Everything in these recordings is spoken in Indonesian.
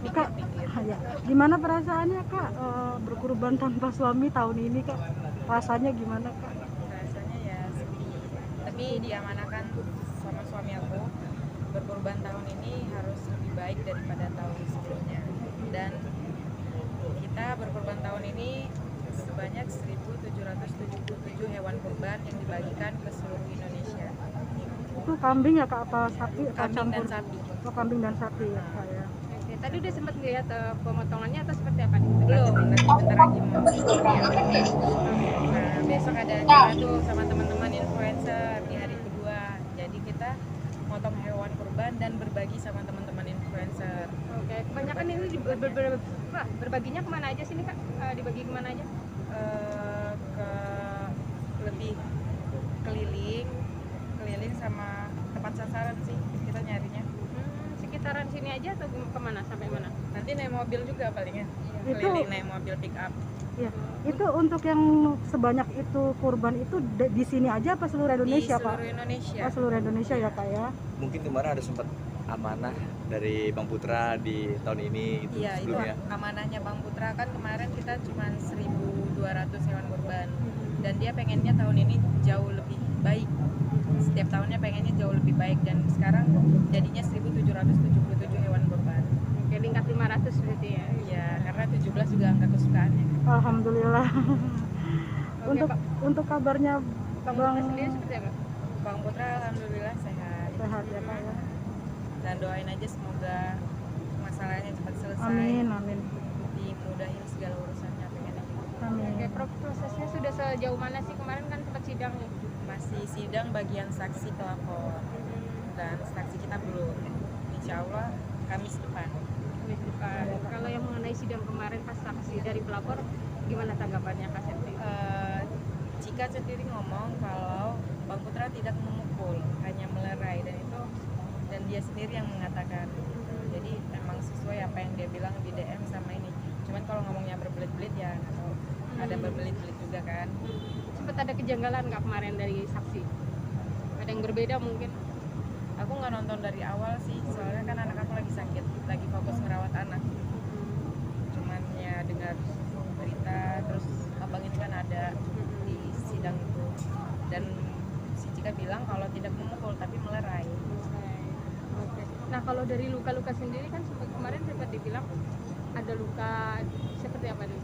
Kak, ya. Gimana perasaannya Kak berkurban tanpa suami tahun ini Kak? Rasanya gimana Kak? Rasanya ya sedih, tapi diamanahkan sama suami aku, berkurban tahun ini harus lebih baik daripada tahun sebelumnya. Dan kita berkurban tahun ini sebanyak 1.777 hewan kurban yang dibagikan ke seluruh Indonesia. Itu kambing ya Kak, apa sapi? Kambing dan sapi. Oh, kambing dan sapi ya Kak ya. Oke, tadi udah sempat lihat pemotongannya atau seperti apa nih? Belum, nanti bentar lagi mau lihat. Nah, besok ada acara tuh sama teman-teman influencer di hari kedua. Jadi kita motong hewan kurban dan berbagi sama teman-teman influencer. Oke, kebanyakan ini berbaginya kemana aja sih nih Kak? Dibagi kemana aja? Ke lebih keliling sama tempat sasaran sih kita nyarinya. Sekitaran sini aja atau kemana sampai mana? Nanti naik mobil juga palingnya. Itu Keliling naik mobil pick up. ya. Itu untuk yang sebanyak itu kurban itu di sini aja apa seluruh Indonesia Di Pak? seluruh Indonesia. Oh, seluruh Indonesia ya Kak ya. Mungkin kemarin ada sempat amanah dari Bang Putra di tahun ini gitu Iya, itu sebelumnya. amanahnya Bang Putra kan kemarin kita cuma 1.200 hewan kurban dan dia pengennya tahun ini jauh lebih baik. Setiap tahunnya pengennya jauh lebih baik dan sekarang jadinya 1.777 hewan kurban. Oke, tingkat 500 berarti ya. Iya, karena 17 juga angka kesukaannya. Alhamdulillah. Oke, Pak. Untuk kabarnya Bang Bang Putra sendiri seperti apa? Bang Putra alhamdulillah sehat. sehat ya Kak ya. Dan doain aja semoga masalahnya cepat selesai. Amin, amin. Dimudahin segala urusannya pengennya gitu. Amin. Oke, prosesnya sudah sejauh mana sih? Kemarin kan sempat sidang nih. Masih sidang bagian saksi pelapor dan saksi kita belum. Insya Allah Kamis depan. Kalau yang mengenai sidang kemarin pas saksi dari pelapor, gimana tanggapannya Kak Septi? Cika sendiri ngomong kalau Bang Putra tidak memukul, hanya melerai dan dia sendiri yang mengatakan. Jadi emang sesuai apa yang dia bilang di DM sama ini. Cuman kalau ngomongnya berbelit-belit ya nggak tahu. Ada berbelit-belit juga kan. Sempat ada kejanggalan nggak kemarin dari saksi? Ada yang berbeda mungkin? Aku nggak nonton dari awal sih, soalnya kan anak aku lagi sakit, lagi fokus ngerawat anak. Cuman ya dengar berita, terus abang ini kan ada di sidang itu. Dan si Cika bilang kalau tidak memukul tapi melerai. Oke. Nah kalau dari luka-luka sendiri kan kemarin sempat dibilang ada luka seperti apa nih?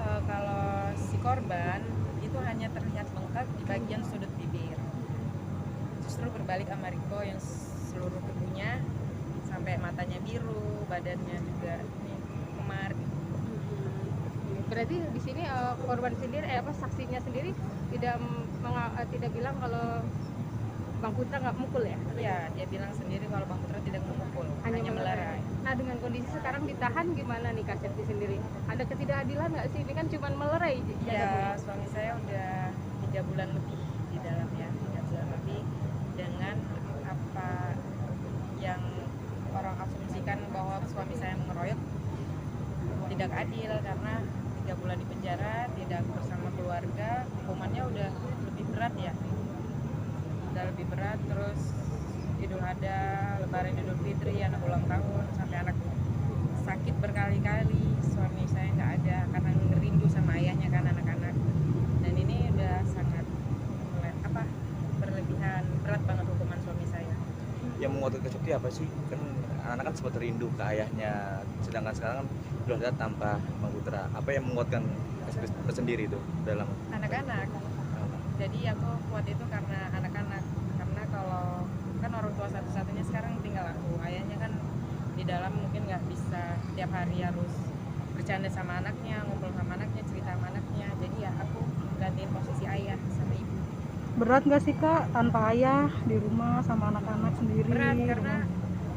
Kalau si korban itu hanya terlihat bengkak di bagian sudut bibir. Justru berbalik sama Riko yang seluruh tubuhnya sampai matanya biru, badannya juga nih memar. Berarti di sini korban sendiri saksinya sendiri tidak bilang kalau Bang Putra nggak mukul ya? Iya, dia bilang sendiri kalau Bang Putra tidak memukul, hanya melerai. Nah dengan kondisi sekarang ditahan gimana nih Kak Septi sendiri? Ada ketidakadilan nggak sih? Ini kan cuma melerai. Ya, suami saya udah 3 bulan lebih di dalamnya, 3 bulan lebih dengan apa yang orang asumsikan bahwa suami saya mengeroyok tidak adil karena 3 bulan di penjara, tidak bersama keluarga, hukumannya udah lebih berat ya. Udah lebih berat, terus Idul Adha, Lebaran Idul Fitri, anak ulang tahun, sampai anak sakit berkali-kali, suami saya nggak ada karena ngerindu sama ayahnya kan anak-anak. Dan ini udah sangat berlebihan, berat banget hukuman suami saya. Yang menguatkan Kak apa sih? Kan anak kan sempat rindu ke ayahnya, sedangkan sekarang kan udah lihat tanpa Bang Putra. Apa yang menguatkan Kak sendiri itu dalam anak-anak? Jadi aku kuat itu karena anak-anak, karena kalau kan orang tua satu-satunya sekarang tinggal aku, ayahnya kan di dalam mungkin nggak bisa tiap hari harus bercanda sama anaknya, ngumpul sama anaknya, cerita sama anaknya, jadi ya aku gantiin posisi ayah sama ibu. Berat nggak sih Kak tanpa ayah di rumah sama anak-anak sendiri? Berat karena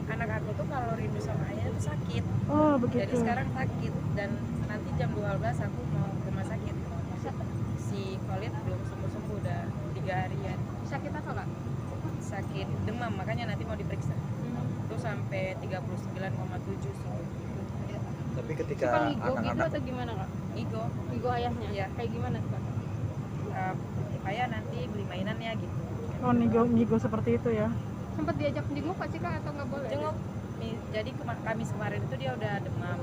anak aku tuh kalau rindu sama ayah itu sakit. Oh begitu. Jadi sekarang sakit dan nanti jam 12 aku mau ke rumah sakit. Si Khalid belum sembuh-sembuh udah 3 harian. Sakit apa Kak? Sakit demam, makanya nanti mau diperiksa. Itu sampai 39,7 suhu. tapi ketika Suka ngigo gitu anak-anak atau gimana Kak? Ngigo ayahnya? Iya. Kayak gimana Kak? Ayah nanti beli mainannya gitu. Oh nigo seperti itu ya. Sempat diajak jenguk Kak sih Kak atau nggak boleh? Jenguk jadi Kamis kemarin itu dia udah demam,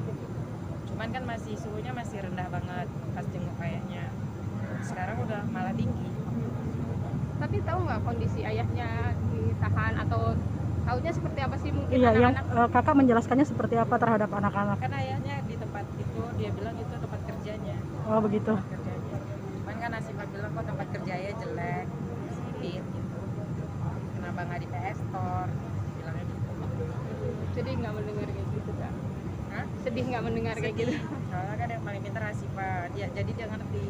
cuman kan masih suhunya masih rendah banget pas jenguk ayahnya. Sekarang udah malah tinggi. Tapi tahu nggak kondisi ayahnya ditahan atau tahunya seperti apa sih mungkin Iya, yang anak-anak? kakak menjelaskannya seperti apa terhadap anak-anak? Kan ayahnya di tempat itu dia bilang itu tempat kerjanya. Oh begitu. Tempat kerjanya. Cuman kan Asifah bilang kok tempat kerjanya jelek, sempit gitu. Kenapa nggak di PS Store? Bilangnya gitu. Jadi nggak mendengar kayak gitu kan? Hah? Sedih nggak mendengar kayak gitu? Soalnya kan yang paling pintar Asifah. Jadi dia ngerti.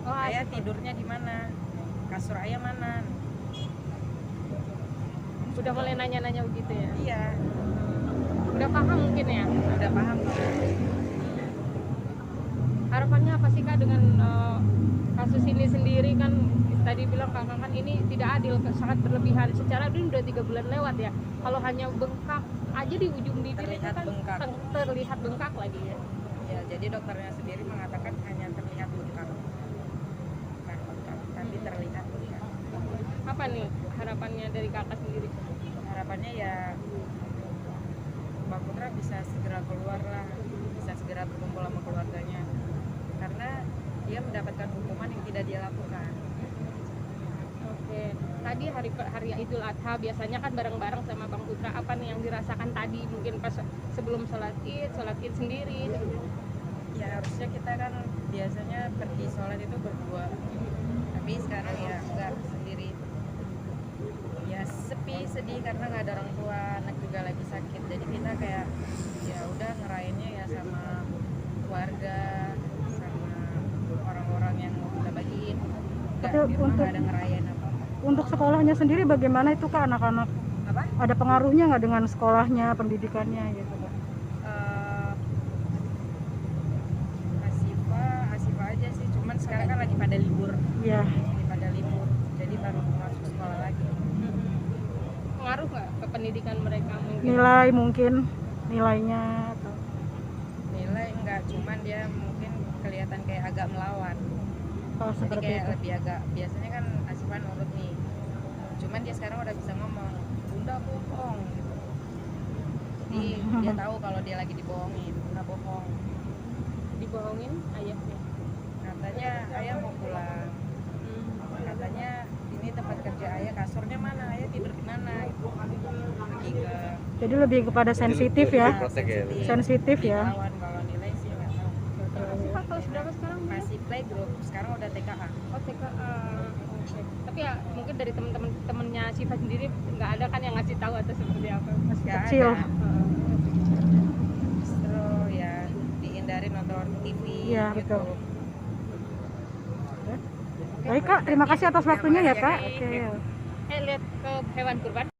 Oh, Ayah tidurnya di mana? Kasur ayah mana? udah mulai nanya-nanya begitu ya? Iya, Udah paham mungkin ya? udah paham. Harapannya apa sih Kak dengan kasus ini sendiri kan tadi bilang kakak kan ini tidak adil, sangat berlebihan. Secara ini udah 3 bulan lewat ya. Kalau hanya bengkak aja di ujung bibir itu Terlihat kan bengkak. terlihat bengkak lagi ya. Ya, jadi dokternya sendiri mengatakan hanya terlihat bengkak. Bukan bengkak, tapi terlihat bengkak. Apa nih harapannya dari kakak sendiri? Harapannya ya Mbak Putra bisa segera keluar lah, bisa segera berkumpul sama keluarganya, karena dia mendapatkan hukuman yang tidak dia lakukan. Oke, tadi hari Idul Adha biasanya kan bareng-bareng sama Bang Putra. Apa nih yang dirasakan tadi mungkin pas sebelum sholat Id sendiri? Ya harusnya kita kan biasanya pergi sholat itu berdua, tapi sekarang ya enggak, sendiri. Ya sepi, sedih karena nggak ada orang tua, anak juga lagi sakit, jadi kita kayak ya udah ngerayainnya ya sama keluarga, sama orang-orang yang mau kita bagiin. Nggak, Tapi di rumah untuk- nggak ada ngerayain apa-apa. Untuk sekolahnya sendiri bagaimana itu Kak anak-anak? Apa? Ada pengaruhnya nggak dengan sekolahnya, pendidikannya gitu Kak? Asifah aja sih, cuman sekarang kan lagi pada libur, Iya. jadi baru masuk sekolah lagi. Pengaruh nggak ke pendidikan mereka mungkin? Nilai mungkin, nilainya atau Nilai enggak, cuman dia mungkin kelihatan kayak agak melawan. oh, Jadi seperti kayak itu. lebih agak, biasanya kan Asifah nurut nih, cuman dia sekarang udah bisa ngomong bunda bohong gitu. Jadi dia tahu kalau dia lagi dibohongin, bunda bohong, Dibohongin ayahnya. katanya ayah mau pulang, katanya ini tempat kerja ayah, kasurnya mana, ayah tidur di mana, itu pergi ke Jadi lebih kepada sensitif ya. Protek ya. Sensitif ya. Lawan. Kalau nilai sih nggak tahu, Pak kelas berapa sekarang? masih playgroup, sekarang udah TKA. Oh TKA. Oke. Tapi ya mungkin dari temen-temennya Siva sendiri nggak ada kan yang ngasih tahu atau seperti apa? Masih Nggak kecil. ada. Justru ya dihindari nonton TV, Iya, betul. YouTube. Baik Kak, terima kasih atas waktunya ya Kak. Makasih ya, Oke. Kak. Lihat ke hewan kurban.